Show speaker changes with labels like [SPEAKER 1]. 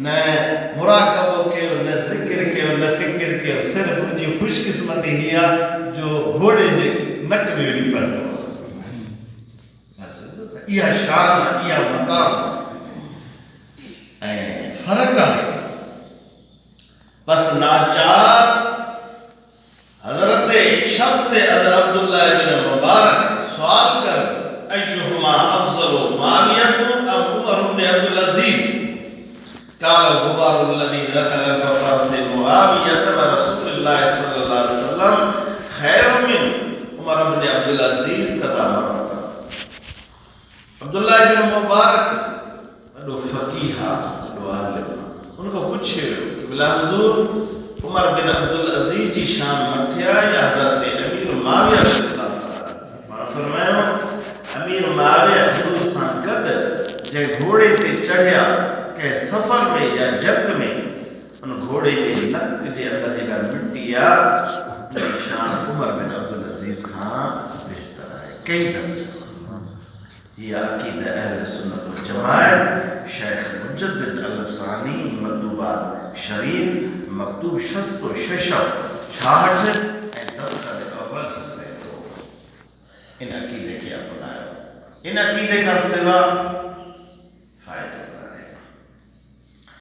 [SPEAKER 1] نہ مراقبہ کے نہ ذکر کے نہ فکر کے، صرف ان کی خوش قسمتی ہی جو گھوڑے جے نک ویڑی پہتو یہ شان یہ مقام فرق ہے. بس ناچار حضرت شخص سے حضرت عبداللہ بن مبارک سوال کر ایہما افضل معاویہ ام عمر بن عبد العزیز قال الغبار الذي دخل فرس معاویہ ورسول اللہ صلی اللہ علیہ وسلم خیر من عمر بن عبد العزیز قضا مرتا. عبداللہ بن مبارک اڈو فقیہ اڈو عالم ان کو پوچھے کہ بلا حضور عمر بن عبد العزیز جی شان متھیا یا حضرت امیر معاویہ رضی اللہ تعالیٰ. فرمایا امیر معاویہ حضور سان گڈ جے گھوڑے تے چڑھیا کہ سفر میں یا جنگ میں ان گھوڑے کے نک جے اندر جگہ مٹی آ شان عمر بن عبد العزیز خان بہتر ہے کئی درجہ. یہ عقیدہ اہل سنت والجماعت شیخ مجدد الفسانی مکتوبات شریف مکتوب 66 66 دفتر اول حصے تو ان عقیدے کے اپنائے. ان عقیدے کا سوا